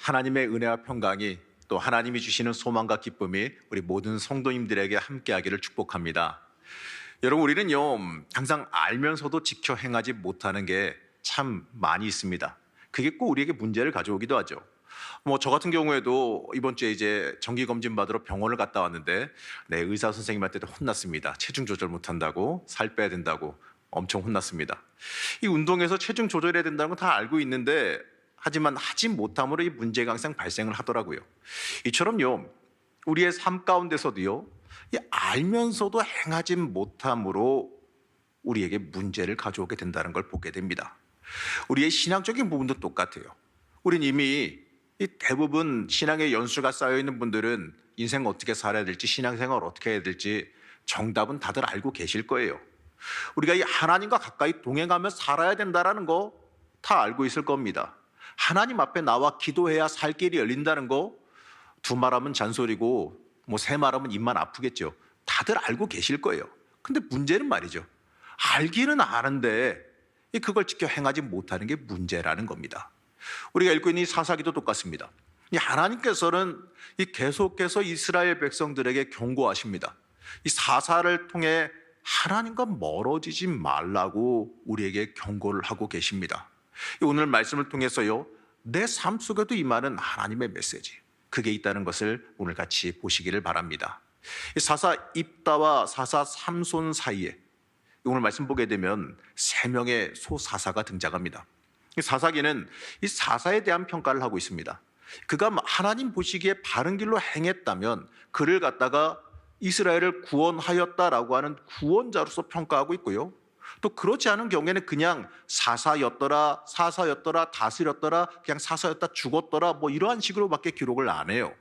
하나님의 은혜와 평강이 또 하나님이 주시는 소망과 기쁨이 우리 모든 성도님들에게 함께하기를 축복합니다. 여러분, 우리는요 항상 알면서도 지켜 행하지 못하는 게 참 많이 있습니다. 그게 꼭 우리에게 문제를 가져오기도 하죠. 저 같은 경우에도 이번 주에 이제 정기 검진 받으러 병원을 갔다 왔는데 의사 선생님한테도 혼났습니다. 체중 조절 못한다고, 살 빼야 된다고 엄청 혼났습니다. 이 운동에서 체중 조절해야 된다는 건 다 알고 있는데 하지만 하지 못함으로 이 문제가 항상 발생을 하더라고요. 이처럼요 우리의 삶 가운데서도요 이 알면서도 행하지 못함으로 우리에게 문제를 가져오게 된다는 걸 보게 됩니다. 우리의 신앙적인 부분도 똑같아요. 우린 이미 이 대부분 신앙의 연수가 쌓여 있는 분들은 인생 어떻게 살아야 될지, 신앙생활 어떻게 해야 될지 정답은 다들 알고 계실 거예요. 우리가 이 하나님과 가까이 동행하며 살아야 된다는 거 다 알고 있을 겁니다. 하나님 앞에 나와 기도해야 살 길이 열린다는 거 두 말하면 잔소리고 세 말하면 입만 아프겠죠. 다들 알고 계실 거예요. 근데 문제는 말이죠, 알기는 아는데 그걸 지켜 행하지 못하는 게 문제라는 겁니다. 우리가 읽고 있는 이 사사기도 똑같습니다. 이 하나님께서는 계속해서 이스라엘 백성들에게 경고하십니다. 이 사사를 통해 하나님과 멀어지지 말라고 우리에게 경고를 하고 계십니다. 오늘 말씀을 통해서요 내 삶 속에도 임하는 하나님의 메시지, 그게 있다는 것을 오늘 같이 보시기를 바랍니다. 사사 입다와 사사 삼손 사이에 오늘 말씀 보게 되면 3명의 소사사가 등장합니다. 사사기는 이 사사에 대한 평가를 하고 있습니다. 그가 하나님 보시기에 바른 길로 행했다면 그를 갖다가 이스라엘을 구원하였다라고 하는 구원자로서 평가하고 있고요, 또 그렇지 않은 경우에는 그냥 사사였더라, 다스렸더라, 그냥 사사였다, 죽었더라, 이러한 식으로밖에 기록을 안 해요.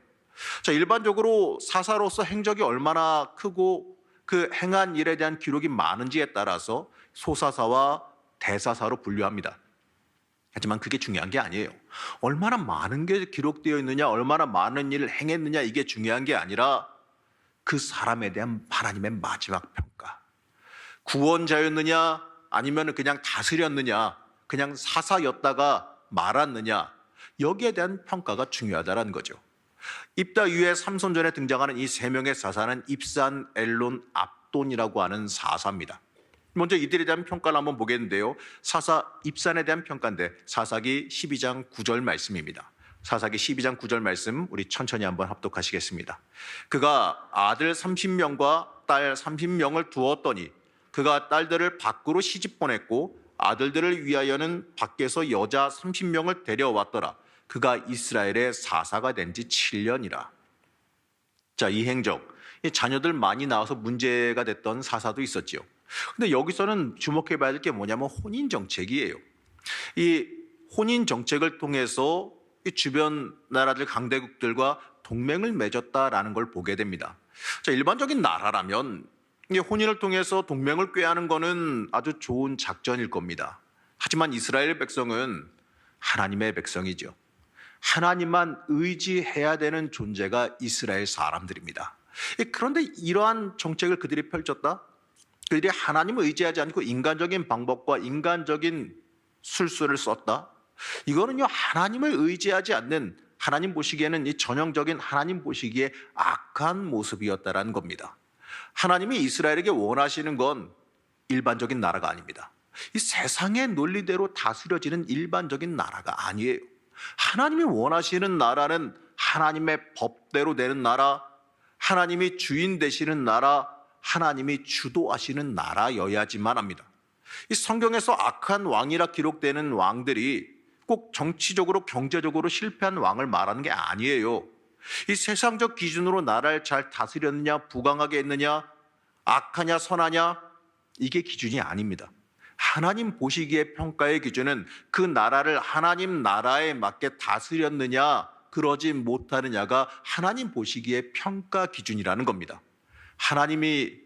자, 일반적으로 사사로서 행적이 얼마나 크고 그 행한 일에 대한 기록이 많은지에 따라서 소사사와 대사사로 분류합니다. 하지만 그게 중요한 게 아니에요. 얼마나 많은 게 기록되어 있느냐, 얼마나 많은 일을 행했느냐, 이게 중요한 게 아니라 그 사람에 대한 하나님의 마지막 평가. 구원자였느냐, 아니면 그냥 다스렸느냐, 그냥 사사였다가 말았느냐, 여기에 대한 평가가 중요하다는 거죠. 입다 이후에 삼손전에 등장하는 이 3명의 사사는 입산, 엘론, 압돈이라고 하는 사사입니다. 먼저 이들에 대한 평가를 한번 보겠는데요, 사사 입산에 대한 평가인데 사사기 12장 9절 말씀입니다. 사사기 12장 9절 말씀 우리 천천히 한번 합독하시겠습니다. 그가 아들 30명과 딸 30명을 두었더니 그가 딸들을 밖으로 시집 보냈고 아들들을 위하여는 밖에서 여자 30명을 데려왔더라. 그가 이스라엘의 사사가 된 지 7년이라. 자, 이 행적, 이 자녀들 많이 나와서 문제가 됐던 사사도 있었지요. 근데 여기서는 주목해 봐야 될 게 뭐냐면 혼인 정책이에요. 이 혼인 정책을 통해서 이 주변 나라들, 강대국들과 동맹을 맺었다라는 걸 보게 됩니다. 자, 일반적인 나라라면 이 혼인을 통해서 동맹을 꾀하는 것은 아주 좋은 작전일 겁니다. 하지만 이스라엘 백성은 하나님의 백성이죠. 하나님만 의지해야 되는 존재가 이스라엘 사람들입니다. 그런데 이러한 정책을 그들이 펼쳤다? 그들이 하나님을 의지하지 않고 인간적인 방법과 인간적인 술수를 썼다? 이거는요 하나님을 의지하지 않는, 하나님 보시기에는 이 전형적인 하나님 보시기에 악한 모습이었다라는 겁니다. 하나님이 이스라엘에게 원하시는 건 일반적인 나라가 아닙니다. 이 세상의 논리대로 다스려지는 일반적인 나라가 아니에요. 하나님이 원하시는 나라는 하나님의 법대로 되는 나라, 하나님이 주인 되시는 나라, 하나님이 주도하시는 나라여야지만 합니다. 이 성경에서 악한 왕이라 기록되는 왕들이 꼭 정치적으로 경제적으로 실패한 왕을 말하는 게 아니에요. 이 세상적 기준으로 나라를 잘 다스렸느냐, 부강하게 했느냐, 악하냐 선하냐, 이게 기준이 아닙니다. 하나님 보시기에 평가의 기준은 그 나라를 하나님 나라에 맞게 다스렸느냐, 그러지 못하느냐가 하나님 보시기에 평가 기준이라는 겁니다. 하나님이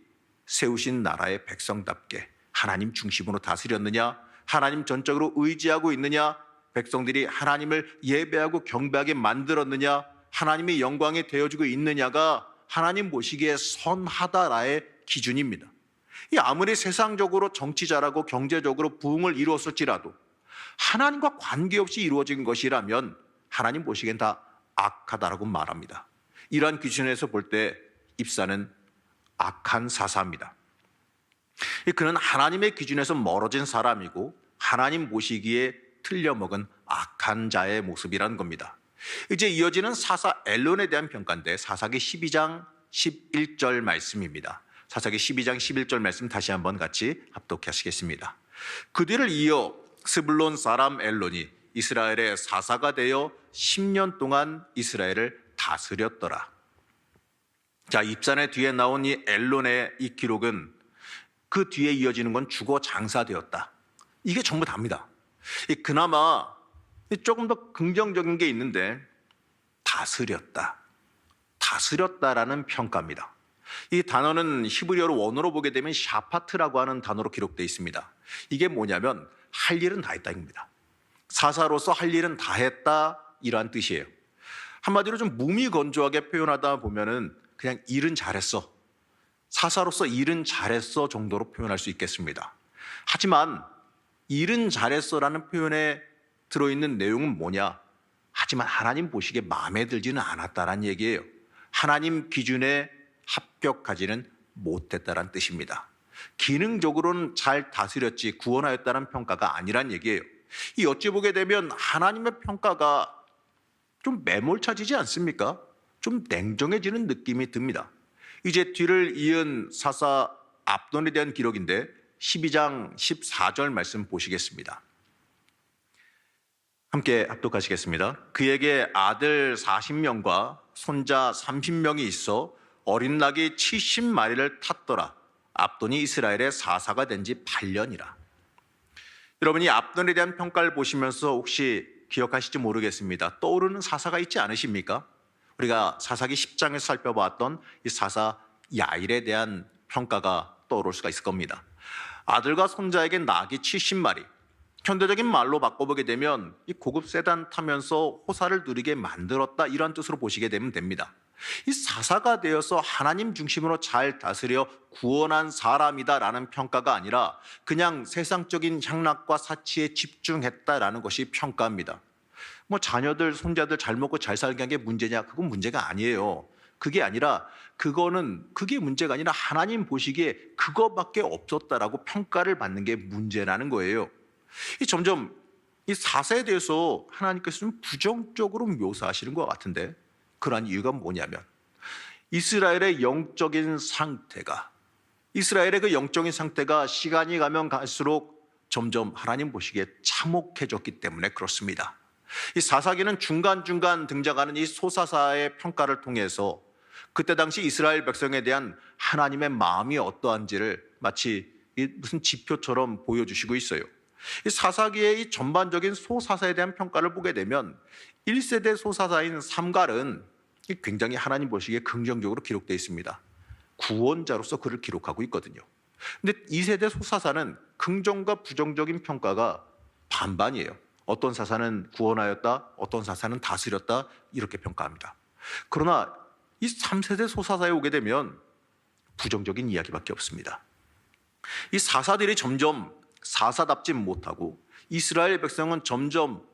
세우신 나라의 백성답게 하나님 중심으로 다스렸느냐, 하나님 전적으로 의지하고 있느냐, 백성들이 하나님을 예배하고 경배하게 만들었느냐, 하나님의 영광이 되어주고 있느냐가 하나님 보시기에 선하다라의 기준입니다. 아무리 세상적으로 정치 잘하고 경제적으로 부흥을 이루었을지라도 하나님과 관계없이 이루어진 것이라면 하나님 보시기엔 다 악하다라고 말합니다. 이러한 기준에서 볼 때 입사는 악한 사사입니다. 그는 하나님의 기준에서 멀어진 사람이고 하나님 보시기에 틀려먹은 악한 자의 모습이라는 겁니다. 이제 이어지는 사사 엘론에 대한 평가인데 사사기 12장 11절 말씀입니다. 사사기 12장 11절 말씀 다시 한번 같이 합독하시겠습니다. 그 뒤를 이어 스불론 사람 엘론이 이스라엘의 사사가 되어 10년 동안 이스라엘을 다스렸더라. 자, 입산의 뒤에 나온 이 엘론의 이 기록은 그 뒤에 이어지는 건 죽어 장사되었다. 이게 전부 답니다. 그나마 조금 더 긍정적인 게 있는데 다스렸다라는 평가입니다. 이 단어는 히브리어로 원어로 보게 되면 샤파트라고 하는 단어로 기록되어 있습니다. 이게 뭐냐면 할 일은 다 했다입니다. 사사로서 할 일은 다 했다 이러한 뜻이에요. 한마디로 좀 무미건조하게 표현하다 보면은 그냥 일은 잘했어, 사사로서 일은 잘했어 정도로 표현할 수 있겠습니다. 하지만 일은 잘했어라는 표현에 들어있는 내용은 뭐냐? 하지만 하나님 보시기에 마음에 들지는 않았다라는 얘기예요. 하나님 기준에 합격하지는 못했다라는 뜻입니다. 기능적으로는 잘 다스렸지 구원하였다는 평가가 아니란 얘기예요. 이 어찌 보게 되면 하나님의 평가가 좀 매몰차지지 않습니까? 좀 냉정해지는 느낌이 듭니다. 이제 뒤를 이은 사사 압돈에 대한 기록인데 12장 14절 말씀 보시겠습니다. 함께 합독하시겠습니다. 그에게 아들 40명과 손자 30명이 있어 어린 낙이 70마리를 탔더라. 압돈이 이스라엘의 사사가 된 지 8년이라. 여러분이 압돈에 대한 평가를 보시면서 혹시 기억하실지 모르겠습니다. 떠오르는 사사가 있지 않으십니까? 우리가 사사기 10장에서 살펴봤던 이 사사 야일에 대한 평가가 떠오를 수가 있을 겁니다. 아들과 손자에게 낙이 70마리. 현대적인 말로 바꿔보게 되면 이 고급 세단 타면서 호사를 누리게 만들었다 이런 뜻으로 보시게 되면 됩니다. 이 사사가 되어서 하나님 중심으로 잘 다스려 구원한 사람이다라는 평가가 아니라 그냥 세상적인 향락과 사치에 집중했다라는 것이 평가입니다. 뭐 자녀들, 손자들 잘 먹고 잘 살게 한 게 문제냐? 그건 문제가 아니에요. 그게 아니라 그게 문제가 아니라 하나님 보시기에 그거밖에 없었다라고 평가를 받는 게 문제라는 거예요. 점점 이 사사에 대해서 하나님께서 좀 부정적으로 묘사하시는 것 같은데 그러한 이유가 뭐냐면 이스라엘의 영적인 상태가 시간이 가면 갈수록 점점 하나님 보시기에 참혹해졌기 때문에 그렇습니다. 이 사사기는 중간중간 등장하는 이 소사사의 평가를 통해서 그때 당시 이스라엘 백성에 대한 하나님의 마음이 어떠한지를 마치 무슨 지표처럼 보여주시고 있어요. 이 사사기의 이 전반적인 소사사에 대한 평가를 보게 되면 1세대 소사사인 삼갈은 굉장히 하나님 보시기에 긍정적으로 기록되어 있습니다. 구원자로서 그를 기록하고 있거든요. 근데 2세대 소사사는 긍정과 부정적인 평가가 반반이에요. 어떤 사사는 구원하였다, 어떤 사사는 다스렸다 이렇게 평가합니다. 그러나 이 3세대 소사사에 오게 되면 부정적인 이야기밖에 없습니다. 이 사사들이 점점 사사답지 못하고 이스라엘 백성은 점점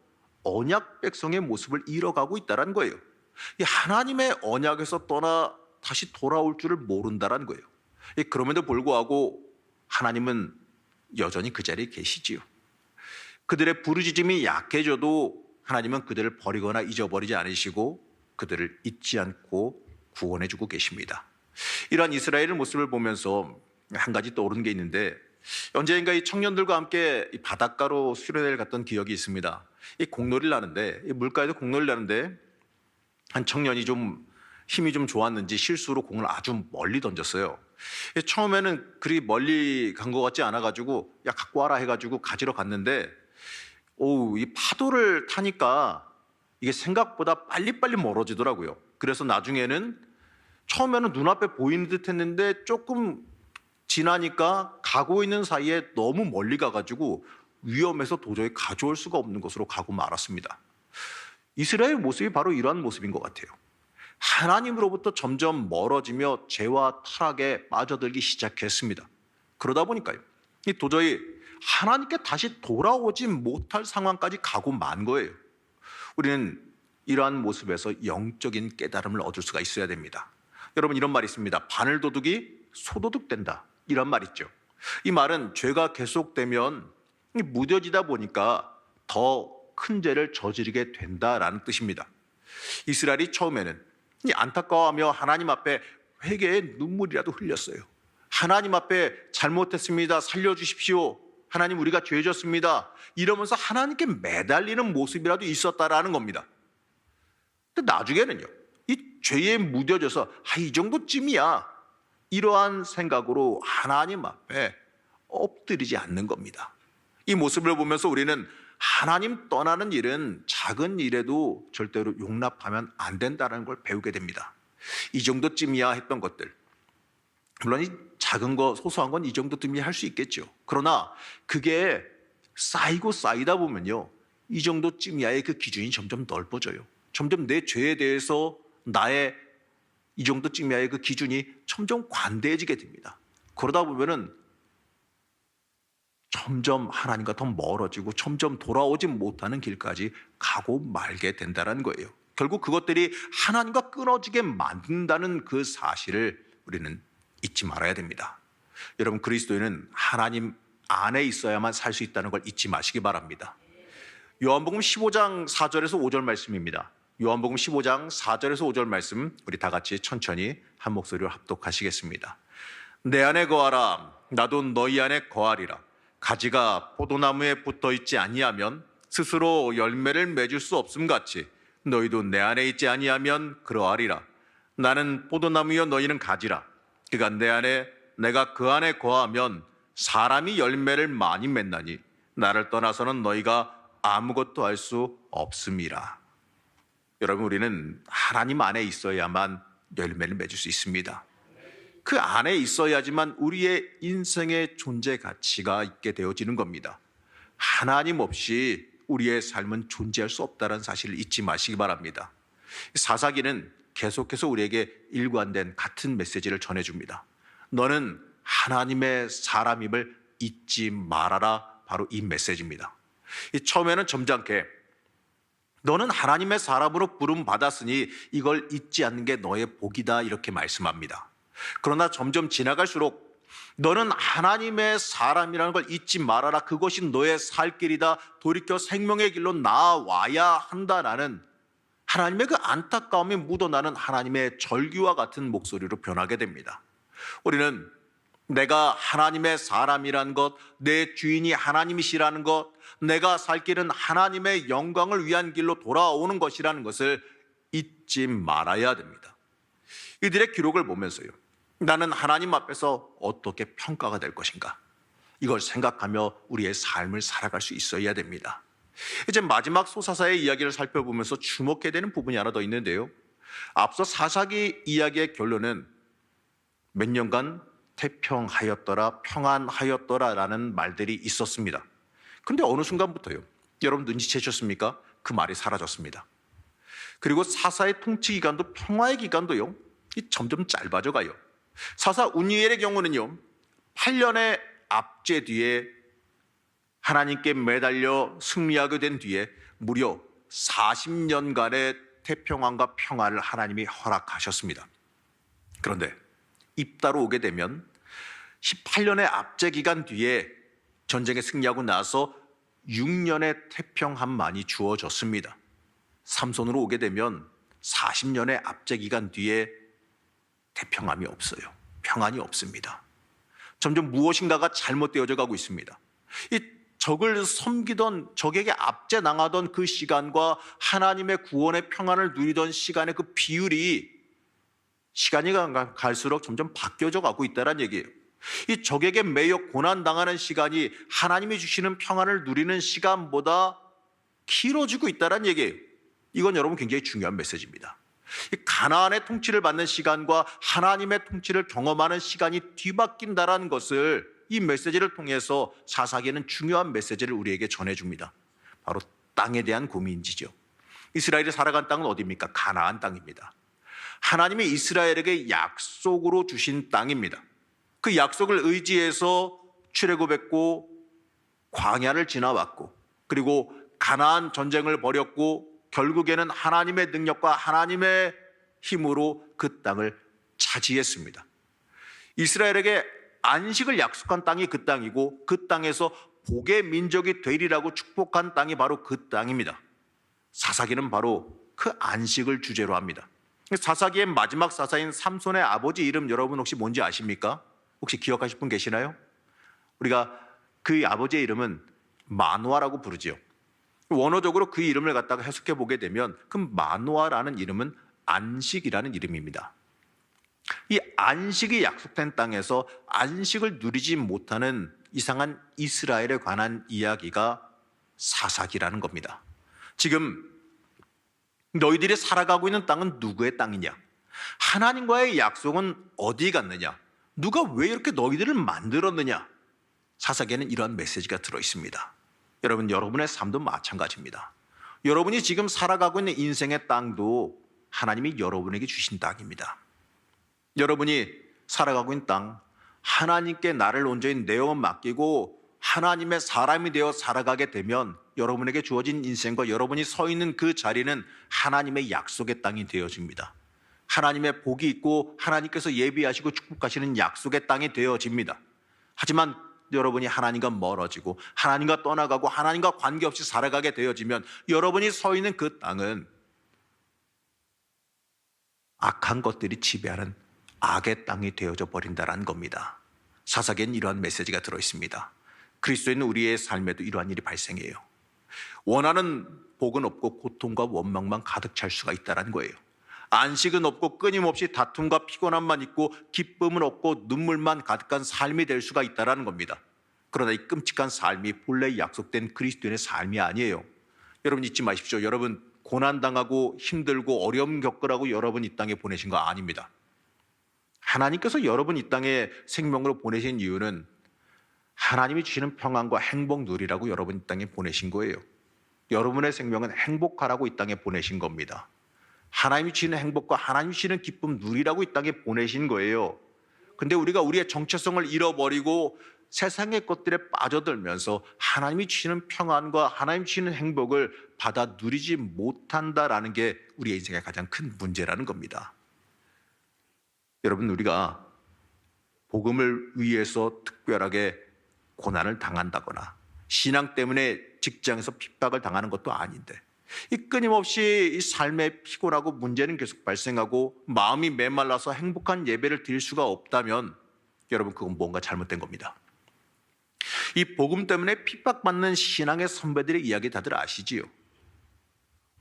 언약 백성의 모습을 잃어가고 있다는 거예요. 이 하나님의 언약에서 떠나 다시 돌아올 줄을 모른다는 거예요. 그럼에도 불구하고 하나님은 여전히 그 자리에 계시지요. 그들의 부르짖음이 약해져도 하나님은 그들을 버리거나 잊어버리지 않으시고 그들을 잊지 않고 구원해주고 계십니다. 이러한 이스라엘의 모습을 보면서 한 가지 떠오르는 게 있는데 언젠가 이 청년들과 함께 이 바닷가로 수련회를 갔던 기억이 있습니다. 이 공놀이를 하는데 이 물가에서 공놀이를 하는데 한 청년이 좀 힘이 좀 좋았는지 실수로 공을 아주 멀리 던졌어요. 처음에는 그리 멀리 간 것 같지 않아가지고 야 갖고 와라 해가지고 가지러 갔는데 이 파도를 타니까 이게 생각보다 빨리빨리 멀어지더라고요. 그래서 나중에는 처음에는 눈앞에 보이는 듯 했는데 조금 지나니까 가고 있는 사이에 너무 멀리 가가지고 위험해서 도저히 가져올 수가 없는 곳으로 가고 말았습니다. 이스라엘 모습이 바로 이러한 모습인 것 같아요. 하나님으로부터 점점 멀어지며 죄와 타락에 빠져들기 시작했습니다. 그러다 보니까요, 도저히 하나님께 다시 돌아오지 못할 상황까지 가고 만 거예요. 우리는 이러한 모습에서 영적인 깨달음을 얻을 수가 있어야 됩니다. 여러분, 이런 말이 있습니다. 바늘 도둑이 소도둑 된다, 이런 말 있죠. 이 말은 죄가 계속되면 무뎌지다 보니까 더 큰 죄를 저지르게 된다라는 뜻입니다. 이스라엘이 처음에는 안타까워하며 하나님 앞에 회개의 눈물이라도 흘렸어요. 하나님 앞에 잘못했습니다, 살려주십시오, 하나님 우리가 죄졌습니다, 이러면서 하나님께 매달리는 모습이라도 있었다라는 겁니다. 근데 나중에는요, 이 죄에 무뎌져서 이 정도쯤이야, 이러한 생각으로 하나님 앞에 엎드리지 않는 겁니다. 이 모습을 보면서 우리는 하나님 떠나는 일은 작은 일에도 절대로 용납하면 안 된다는 걸 배우게 됩니다. 이 정도쯤이야 했던 것들, 물론 이 작은 거, 소소한 건 이 정도쯤이야 할 수 있겠죠. 그러나 그게 쌓이고 쌓이다 보면요, 이 정도쯤이야의 그 기준이 점점 넓어져요. 점점 내 죄에 대해서 나의 이 정도쯤이야의 그 기준이 점점 관대해지게 됩니다. 그러다 보면은 점점 하나님과 더 멀어지고 점점 돌아오지 못하는 길까지 가고 말게 된다는 거예요. 결국 그것들이 하나님과 끊어지게 만든다는 그 사실을 우리는 잊지 말아야 됩니다. 여러분, 그리스도인은 하나님 안에 있어야만 살 수 있다는 걸 잊지 마시기 바랍니다. 요한복음 15장 4절에서 5절 말씀입니다. 요한복음 15장 4절에서 5절 말씀, 우리 다 같이 천천히 한 목소리로 합독하시겠습니다. 내 안에 거하라, 나도 너희 안에 거하리라. 가지가 포도나무에 붙어 있지 아니하면 스스로 열매를 맺을 수 없음 같이 너희도 내 안에 있지 아니하면 그러하리라. 나는 포도나무여 너희는 가지라. 그가 내 안에, 내가 그 안에 거하면 사람이 열매를 많이 맺나니 나를 떠나서는 너희가 아무것도 할 수 없음이라. 여러분, 우리는 하나님 안에 있어야만 열매를 맺을 수 있습니다. 그 안에 있어야지만 우리의 인생의 존재 가치가 있게 되어지는 겁니다. 하나님 없이 우리의 삶은 존재할 수 없다는 사실을 잊지 마시기 바랍니다. 사사기는 계속해서 우리에게 일관된 같은 메시지를 전해줍니다. 너는 하나님의 사람임을 잊지 말아라, 바로 이 메시지입니다. 처음에는 점잖게 너는 하나님의 사람으로 부름 받았으니 이걸 잊지 않는 게 너의 복이다, 이렇게 말씀합니다. 그러나 점점 지나갈수록 너는 하나님의 사람이라는 걸 잊지 말아라, 그것이 너의 살 길이다, 돌이켜 생명의 길로 나아와야 한다라는 하나님의 그 안타까움이 묻어나는 하나님의 절규와 같은 목소리로 변하게 됩니다. 우리는 내가 하나님의 사람이라는 것, 내 주인이 하나님이시라는 것, 내가 살 길은 하나님의 영광을 위한 길로 돌아오는 것이라는 것을 잊지 말아야 됩니다. 이들의 기록을 보면서요, 나는 하나님 앞에서 어떻게 평가가 될 것인가, 이걸 생각하며 우리의 삶을 살아갈 수 있어야 됩니다. 이제 마지막 소사사의 이야기를 살펴보면서 주목해야 되는 부분이 하나 더 있는데요, 앞서 사사기 이야기의 결론은 몇 년간 태평하였더라, 평안하였더라라는 말들이 있었습니다. 그런데 어느 순간부터요, 여러분 눈치채셨습니까? 그 말이 사라졌습니다. 그리고 사사의 통치 기간도, 평화의 기간도요, 점점 짧아져 가요. 사사 운니엘의 경우는요, 8년의 압제 뒤에 하나님께 매달려 승리하게 된 뒤에 무려 40년간의 태평안과 평화를 하나님이 허락하셨습니다. 그런데 입다로 오게 되면 18년의 압제 기간 뒤에 전쟁에 승리하고 나서 6년의 태평함만이 주어졌습니다. 삼손으로 오게 되면 40년의 압제 기간 뒤에 태평함이 없어요. 평안이 없습니다. 점점 무엇인가가 잘못되어져 가고 있습니다. 이 적을 섬기던, 적에게 압제 당하던 그 시간과 하나님의 구원의 평안을 누리던 시간의 그 비율이 시간이 갈수록 점점 바뀌어져 가고 있다는 얘기예요. 이 적에게 매여 고난당하는 시간이 하나님이 주시는 평안을 누리는 시간보다 길어지고 있다는 얘기예요. 이건 여러분 굉장히 중요한 메시지입니다. 가나안의 통치를 받는 시간과 하나님의 통치를 경험하는 시간이 뒤바뀐다는 것을 이 메시지를 통해서 사사기는 중요한 메시지를 우리에게 전해줍니다. 바로 땅에 대한 고민이죠. 이스라엘이 살아간 땅은 어디입니까? 가나안 땅입니다. 하나님이 이스라엘에게 약속으로 주신 땅입니다. 그 약속을 의지해서 출애굽했고 광야를 지나왔고, 그리고 가나안 전쟁을 벌였고 결국에는 하나님의 능력과 하나님의 힘으로 그 땅을 차지했습니다. 이스라엘에게 안식을 약속한 땅이 그 땅이고 그 땅에서 복의 민족이 되리라고 축복한 땅이 바로 그 땅입니다. 사사기는 바로 그 안식을 주제로 합니다. 사사기의 마지막 사사인 삼손의 아버지 이름 여러분 혹시 뭔지 아십니까? 혹시 기억하실 분 계시나요? 우리가 그 아버지의 이름은 마노아라고 부르지요. 원어적으로 그 이름을 갖다가 해석해 보게 되면 그 마노아라는 이름은 안식이라는 이름입니다. 이 안식이 약속된 땅에서 안식을 누리지 못하는 이상한 이스라엘에 관한 이야기가 사사기라는 겁니다. 지금 너희들이 살아가고 있는 땅은 누구의 땅이냐? 하나님과의 약속은 어디 갔느냐? 누가 왜 이렇게 너희들을 만들었느냐? 사사기에는 이러한 메시지가 들어 있습니다. 여러분, 여러분의 삶도 마찬가지입니다. 여러분이 지금 살아가고 있는 인생의 땅도 하나님이 여러분에게 주신 땅입니다. 여러분이 살아가고 있는 땅, 하나님께 나를 온전히 내어 맡기고 하나님의 사람이 되어 살아가게 되면 여러분에게 주어진 인생과 여러분이 서 있는 그 자리는 하나님의 약속의 땅이 되어집니다. 하나님의 복이 있고 하나님께서 예비하시고 축복하시는 약속의 땅이 되어집니다. 하지만 여러분이 하나님과 멀어지고 하나님과 떠나가고 하나님과 관계없이 살아가게 되어지면 여러분이 서 있는 그 땅은 악한 것들이 지배하는 악의 땅이 되어져 버린다는 겁니다. 사사기에는 이러한 메시지가 들어있습니다. 그리스도인 우리의 삶에도 이러한 일이 발생해요. 원하는 복은 없고 고통과 원망만 가득 찰 수가 있다는 거예요. 안식은 없고 끊임없이 다툼과 피곤함만 있고 기쁨은 없고 눈물만 가득한 삶이 될 수가 있다는 겁니다. 그러나 이 끔찍한 삶이 본래 약속된 그리스도인의 삶이 아니에요. 여러분 잊지 마십시오. 여러분 고난당하고 힘들고 어려움 겪으라고 여러분 이 땅에 보내신 거 아닙니다. 하나님께서 여러분 이 땅에 생명으로 보내신 이유는 하나님이 주시는 평안과 행복 누리라고 여러분 이 땅에 보내신 거예요. 여러분의 생명은 행복하라고 이 땅에 보내신 겁니다. 하나님이 주시는 행복과 하나님이 주시는 기쁨 누리라고 이 땅에 보내신 거예요. 근데 우리가 우리의 정체성을 잃어버리고 세상의 것들에 빠져들면서 하나님이 주시는 평안과 하나님이 주시는 행복을 받아 누리지 못한다라는 게 우리의 인생의 가장 큰 문제라는 겁니다. 여러분, 우리가 복음을 위해서 특별하게 고난을 당한다거나 신앙 때문에 직장에서 핍박을 당하는 것도 아닌데 이 끊임없이 이 삶에 피곤하고 문제는 계속 발생하고 마음이 메말라서 행복한 예배를 드릴 수가 없다면 여러분 그건 뭔가 잘못된 겁니다. 이 복음 때문에 핍박받는 신앙의 선배들의 이야기 다들 아시지요?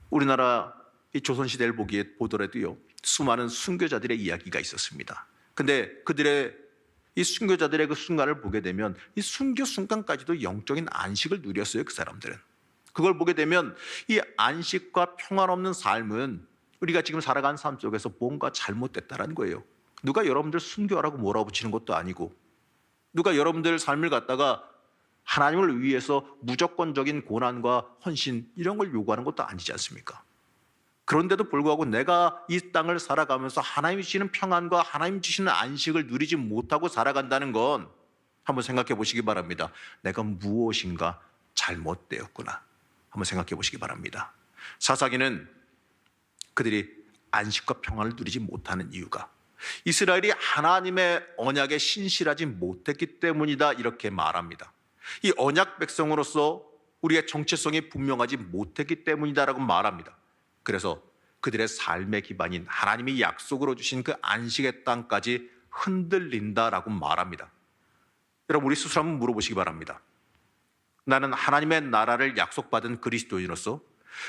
우리나라 이 조선시대를 보더라도요 수많은 순교자들의 이야기가 있었습니다. 근데 그들의 이 순교자들의 그 순간을 보게 되면 이 순교 순간까지도 영적인 안식을 누렸어요. 그 사람들은. 그걸 보게 되면 이 안식과 평안 없는 삶은 우리가 지금 살아가는 삶 속에서 뭔가 잘못됐다는 거예요. 누가 여러분들 순교하라고 몰아붙이는 것도 아니고 누가 여러분들 삶을 갖다가 하나님을 위해서 무조건적인 고난과 헌신 이런 걸 요구하는 것도 아니지 않습니까? 그런데도 불구하고 내가 이 땅을 살아가면서 하나님이 주시는 평안과 하나님이 주시는 안식을 누리지 못하고 살아간다는 건 한번 생각해 보시기 바랍니다. 내가 무엇인가 잘못되었구나. 한번 생각해 보시기 바랍니다. 사사기는 그들이 안식과 평안을 누리지 못하는 이유가 이스라엘이 하나님의 언약에 신실하지 못했기 때문이다 이렇게 말합니다. 이 언약 백성으로서 우리의 정체성이 분명하지 못했기 때문이다라고 말합니다. 그래서 그들의 삶의 기반인 하나님이 약속으로 주신 그 안식의 땅까지 흔들린다라고 말합니다. 여러분 우리 스스로 한번 물어보시기 바랍니다. 나는 하나님의 나라를 약속받은 그리스도인으로서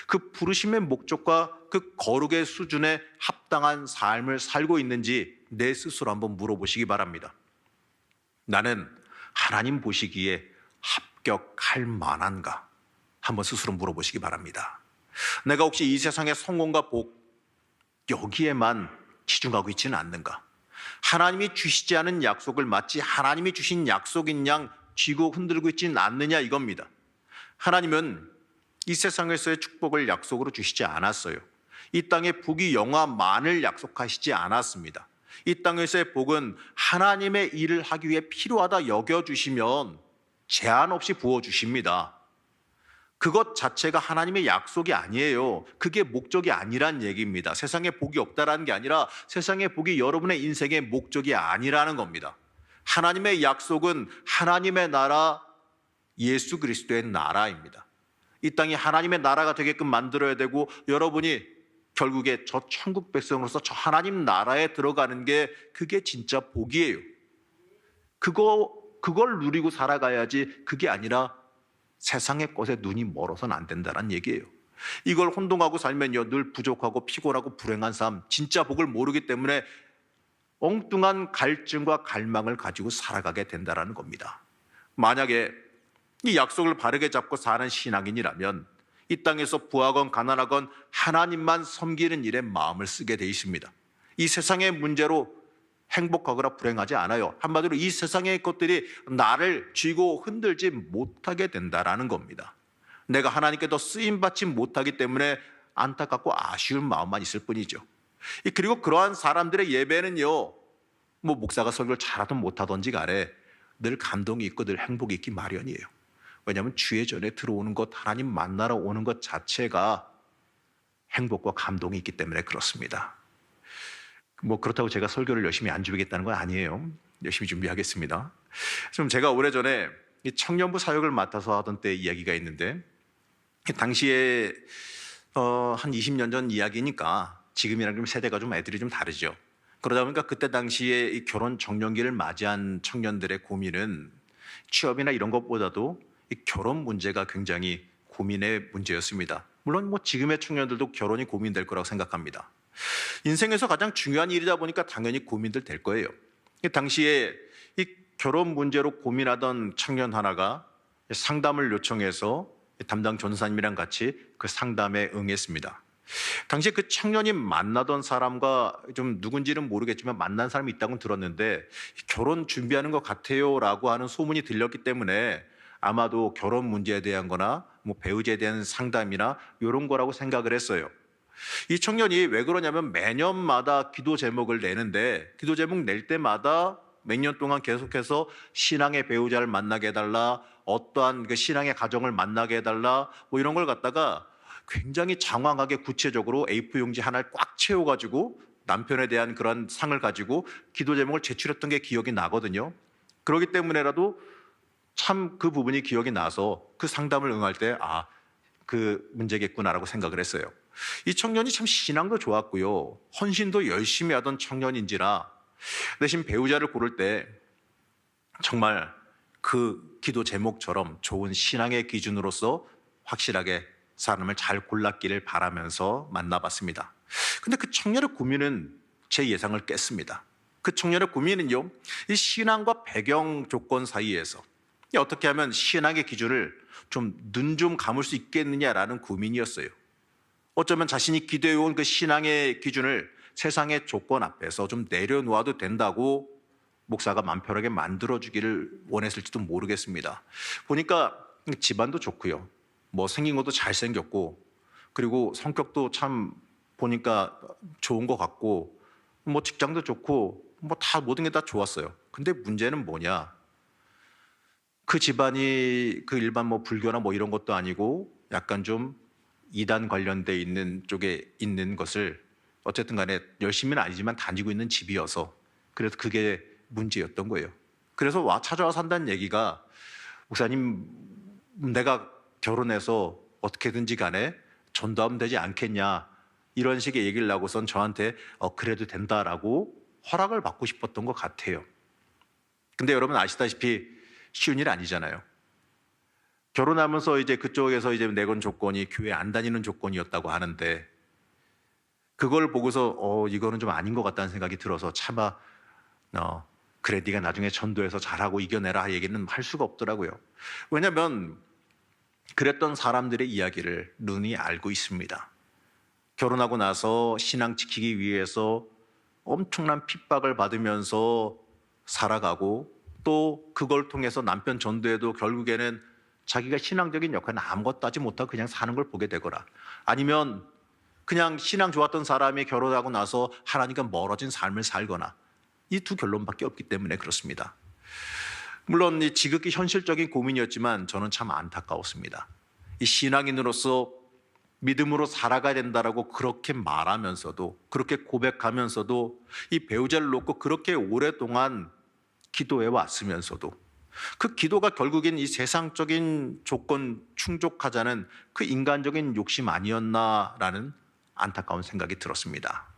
그 부르심의 목적과 그 거룩의 수준에 합당한 삶을 살고 있는지 내 스스로 한번 물어보시기 바랍니다. 나는 하나님 보시기에 합격할 만한가? 한번 스스로 물어보시기 바랍니다. 내가 혹시 이 세상의 성공과 복 여기에만 치중하고 있지는 않는가? 하나님이 주시지 않은 약속을 마치 하나님이 주신 약속인 양 쥐고 흔들고 있지는 않느냐 이겁니다. 하나님은 이 세상에서의 축복을 약속으로 주시지 않았어요. 이 땅의 복이 영화만을 약속하시지 않았습니다. 이 땅에서의 복은 하나님의 일을 하기 위해 필요하다 여겨주시면 제한 없이 부어주십니다. 그것 자체가 하나님의 약속이 아니에요. 그게 목적이 아니란 얘기입니다. 세상에 복이 없다라는 게 아니라 세상의 복이 여러분의 인생의 목적이 아니라는 겁니다. 하나님의 약속은 하나님의 나라, 예수 그리스도의 나라입니다. 이 땅이 하나님의 나라가 되게끔 만들어야 되고 여러분이 결국에 저 천국 백성으로서 저 하나님 나라에 들어가는 게 그게 진짜 복이에요. 그걸 누리고 살아가야지 그게 아니라 세상의 것에 눈이 멀어서는 안 된다는 얘기예요. 이걸 혼동하고 살면요 늘 부족하고 피곤하고 불행한 삶, 진짜 복을 모르기 때문에 엉뚱한 갈증과 갈망을 가지고 살아가게 된다는 겁니다. 만약에 이 약속을 바르게 잡고 사는 신앙인이라면 이 땅에서 부하건 가난하건 하나님만 섬기는 일에 마음을 쓰게 돼 있습니다. 이 세상의 문제로 행복하거나 불행하지 않아요. 한마디로 이 세상의 것들이 나를 쥐고 흔들지 못하게 된다라는 겁니다. 내가 하나님께 더 쓰임받지 못하기 때문에 안타깝고 아쉬운 마음만 있을 뿐이죠. 그리고 그러한 사람들의 예배는요, 뭐 목사가 설교를 잘하든 못하든지 간에 늘 감동이 있고 늘 행복이 있기 마련이에요. 왜냐하면 주의 전에 들어오는 것, 하나님 만나러 오는 것 자체가 행복과 감동이 있기 때문에 그렇습니다. 뭐 그렇다고 제가 설교를 열심히 안 준비하겠다는 건 아니에요. 열심히 준비하겠습니다. 좀 제가 오래전에 이 청년부 사역을 맡아서 하던 때 이야기가 있는데 당시에 한 20년 전 이야기니까 지금이랑 좀 세대가 좀 애들이 좀 다르죠. 그러다 보니까 그때 당시에 이 결혼 정년기를 맞이한 청년들의 고민은 취업이나 이런 것보다도 이 결혼 문제가 굉장히 고민의 문제였습니다. 물론 뭐 지금의 청년들도 결혼이 고민될 거라고 생각합니다. 인생에서 가장 중요한 일이다 보니까 당연히 고민들 될 거예요. 당시에 이 결혼 문제로 고민하던 청년 하나가 상담을 요청해서 담당 전사님이랑 같이 그 상담에 응했습니다. 당시에 그 청년이 만나던 사람과 좀 누군지는 모르겠지만 만난 사람이 있다고 들었는데 결혼 준비하는 것 같아요 라고 하는 소문이 들렸기 때문에 아마도 결혼 문제에 대한 거나 뭐 배우자에 대한 상담이나 이런 거라고 생각을 했어요. 이 청년이 왜 그러냐면 매년마다 기도 제목을 내는데 기도 제목 낼 때마다 몇 년 동안 계속해서 신앙의 배우자를 만나게 해달라, 어떠한 그 신앙의 가정을 만나게 해달라 뭐 이런 걸 갖다가 굉장히 장황하게 구체적으로 A4 용지 하나를 꽉 채워가지고 남편에 대한 그런 상을 가지고 기도 제목을 제출했던 게 기억이 나거든요. 그렇기 때문에라도 참 그 부분이 기억이 나서 그 상담을 응할 때 그 문제겠구나라고 생각을 했어요. 이 청년이 참 신앙도 좋았고요. 헌신도 열심히 하던 청년인지라 대신 배우자를 고를 때 정말 그 기도 제목처럼 좋은 신앙의 기준으로서 확실하게 사람을 잘 골랐기를 바라면서 만나봤습니다. 근데 그 청년의 고민은 제 예상을 깼습니다. 그 청년의 고민은요, 이 신앙과 배경 조건 사이에서 어떻게 하면 신앙의 기준을 좀 눈 좀 감을 수 있겠느냐라는 고민이었어요. 어쩌면 자신이 기도해온 그 신앙의 기준을 세상의 조건 앞에서 좀 내려놓아도 된다고 목사가 마음 편하게 만들어주기를 원했을지도 모르겠습니다. 보니까 집안도 좋고요. 뭐 생긴 것도 잘생겼고 그리고 성격도 참 보니까 좋은 것 같고 뭐 직장도 좋고 뭐 다 모든 게 다 좋았어요. 근데 문제는 뭐냐? 그 집안이 그 일반 뭐 불교나 뭐 이런 것도 아니고 약간 좀 이단 관련돼 있는 쪽에 있는 것을 어쨌든 간에 열심히는 아니지만 다니고 있는 집이어서 그래서 그게 문제였던 거예요. 그래서 찾아와 산다는 얘기가 목사님 내가 결혼해서 어떻게든지 간에 전도하면 되지 않겠냐 이런 식의 얘기를 하고선 저한테 그래도 된다라고 허락을 받고 싶었던 것 같아요. 근데 여러분 아시다시피 쉬운 일 아니잖아요. 결혼하면서 이제 그쪽에서 이제 내건 조건이 교회 안 다니는 조건이었다고 하는데 그걸 보고서 이거는 좀 아닌 것 같다는 생각이 들어서 차마 그래 네가 나중에 전도해서 잘하고 이겨내라 얘기는 할 수가 없더라고요. 왜냐하면 그랬던 사람들의 이야기를 눈이 알고 있습니다. 결혼하고 나서 신앙 지키기 위해서 엄청난 핍박을 받으면서 살아가고 또 그걸 통해서 남편 전도에도 결국에는 자기가 신앙적인 역할은 아무것도 하지 못하고 그냥 사는 걸 보게 되거나 아니면 그냥 신앙 좋았던 사람이 결혼하고 나서 하나님과 멀어진 삶을 살거나 이 두 결론밖에 없기 때문에 그렇습니다. 물론 이 지극히 현실적인 고민이었지만 저는 참 안타까웠습니다. 이 신앙인으로서 믿음으로 살아가야 된다라고 그렇게 말하면서도, 그렇게 고백하면서도, 이 배우자를 놓고 그렇게 오랫동안 기도해 왔으면서도 그 기도가 결국엔 이 세상적인 조건 충족하자는 그 인간적인 욕심 아니었나라는 안타까운 생각이 들었습니다.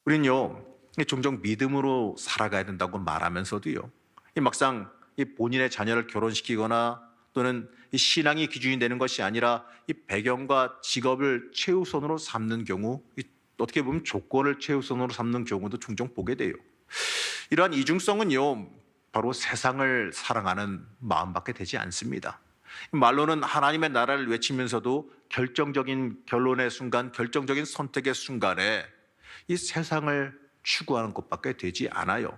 우린요, 종종 믿음으로 살아가야 된다고 말하면서도요, 막상 본인의 자녀를 결혼시키거나 또는 이 신앙이 기준이 되는 것이 아니라 이 배경과 직업을 최우선으로 삼는 경우, 어떻게 보면 조건을 최우선으로 삼는 경우도 종종 보게 돼요. 이러한 이중성은요, 바로 세상을 사랑하는 마음밖에 되지 않습니다. 말로는 하나님의 나라를 외치면서도 결정적인 결론의 순간, 결정적인 선택의 순간에 이 세상을 추구하는 것밖에 되지 않아요.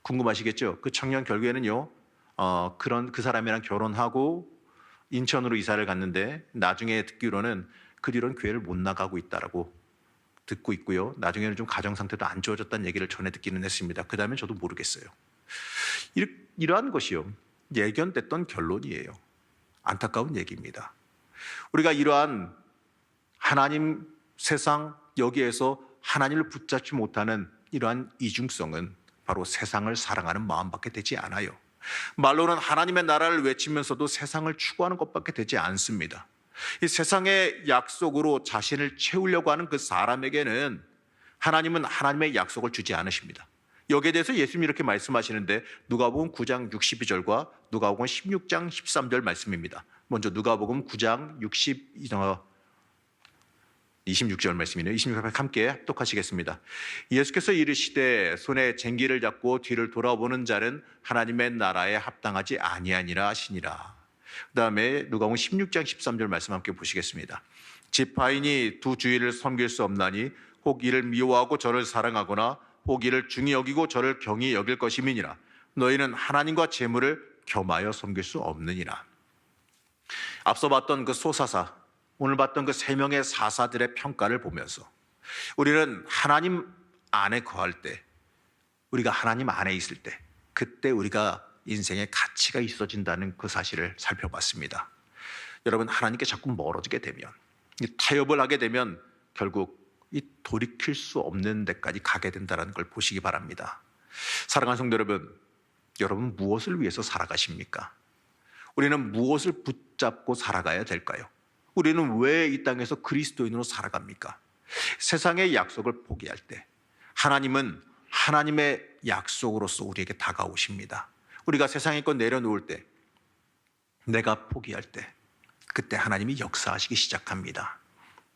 궁금하시겠죠? 그 청년 결국에는요, 그 사람이랑 결혼하고 인천으로 이사를 갔는데 나중에 듣기로는 그 뒤로는 교회를 못 나가고 있다라고 듣고 있고요. 나중에는 좀 가정 상태도 안 좋아졌다는 얘기를 전해 듣기는 했습니다. 그 다음에 저도 모르겠어요. 이러한 것이요, 예견됐던 결론이에요. 안타까운 얘기입니다. 우리가 이러한 하나님, 세상, 여기에서 하나님을 붙잡지 못하는 이러한 이중성은 바로 세상을 사랑하는 마음밖에 되지 않아요. 말로는 하나님의 나라를 외치면서도 세상을 추구하는 것밖에 되지 않습니다. 이 세상의 약속으로 자신을 채우려고 하는 그 사람에게는 하나님은 하나님의 약속을 주지 않으십니다. 여기에 대해서 예수님이 이렇게 말씀하시는데, 누가복음 9장 62절과 누가복음 16장 13절 말씀입니다. 먼저 누가복음 9장 26절 말씀이네요. 26절 함께 합독하시겠습니다. 예수께서 이르시되 손에 쟁기를 잡고 뒤를 돌아보는 자는 하나님의 나라에 합당하지 아니하니라 하시니라. 그 다음에 누가복음 16장 13절 말씀 함께 보시겠습니다. 지파인이 두 주인을 섬길 수 없나니 혹 이를 미워하고 저를 사랑하거나 혹 이를 중히 여기고 저를 경히 여길 것임이니라. 너희는 하나님과 재물을 겸하여 섬길 수 없느니라. 앞서 봤던 그 소사사, 오늘 봤던 그 세 명의 사사들의 평가를 보면서 우리는 하나님 안에 거할 때, 우리가 하나님 안에 있을 때, 그때 우리가 인생에 가치가 있어진다는 그 사실을 살펴봤습니다. 여러분, 하나님께 자꾸 멀어지게 되면, 타협을 하게 되면 결국 이 돌이킬 수 없는 데까지 가게 된다는 걸 보시기 바랍니다. 사랑하는 성도 여러분 무엇을 위해서 살아가십니까? 우리는 무엇을 붙잡고 살아가야 될까요? 우리는 왜 이 땅에서 그리스도인으로 살아갑니까? 세상의 약속을 포기할 때 하나님은 하나님의 약속으로서 우리에게 다가오십니다. 우리가 세상의 것 내려놓을 때, 내가 포기할 때, 그때 하나님이 역사하시기 시작합니다.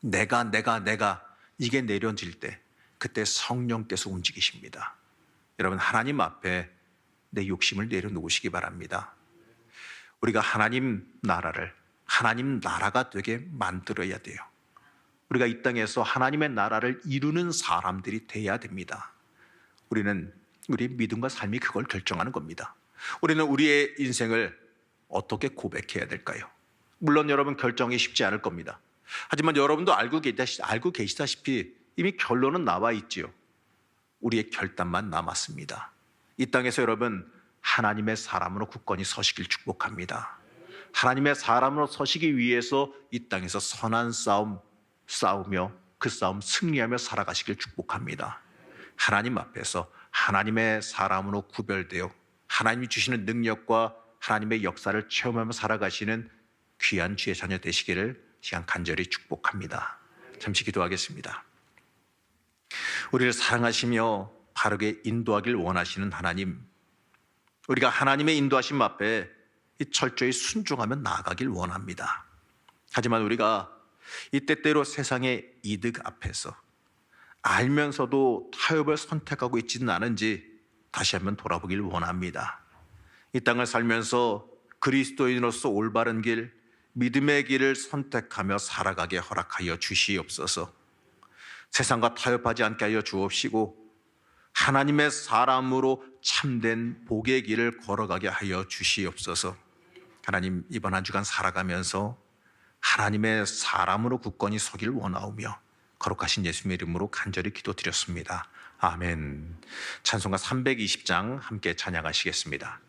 내가 이게 내려질 때, 그때 성령께서 움직이십니다. 여러분, 하나님 앞에 내 욕심을 내려놓으시기 바랍니다. 우리가 하나님 나라가 되게 만들어야 돼요. 우리가 이 땅에서 하나님의 나라를 이루는 사람들이 돼야 됩니다. 우리의 믿음과 삶이 그걸 결정하는 겁니다. 우리는 우리의 인생을 어떻게 고백해야 될까요? 물론 여러분, 결정이 쉽지 않을 겁니다. 하지만 여러분도 알고 계시다시피 이미 결론은 나와 있지요. 우리의 결단만 남았습니다. 이 땅에서 여러분, 하나님의 사람으로 굳건히 서시길 축복합니다. 하나님의 사람으로 서시기 위해서 이 땅에서 선한 싸움 싸우며 그 싸움 승리하며 살아가시길 축복합니다. 하나님 앞에서 하나님의 사람으로 구별되어 하나님이 주시는 능력과 하나님의 역사를 체험하며 살아가시는 귀한 주의 자녀 되시기를 시간 간절히 축복합니다. 잠시 기도하겠습니다. 우리를 사랑하시며 바르게 인도하길 원하시는 하나님, 우리가 하나님의 인도하심 앞에 철저히 순종하며 나아가길 원합니다. 하지만 우리가 이 때때로 세상의 이득 앞에서 알면서도 타협을 선택하고 있지는 않은지 다시 한번 돌아보길 원합니다. 이 땅을 살면서 그리스도인으로서 올바른 길, 믿음의 길을 선택하며 살아가게 허락하여 주시옵소서. 세상과 타협하지 않게 하여 주옵시고 하나님의 사람으로 참된 복의 길을 걸어가게 하여 주시옵소서. 하나님, 이번 한 주간 살아가면서 하나님의 사람으로 굳건히 서길 원하오며 거룩하신 예수님의 이름으로 간절히 기도드렸습니다. 아멘. 찬송가 320장 함께 찬양하시겠습니다.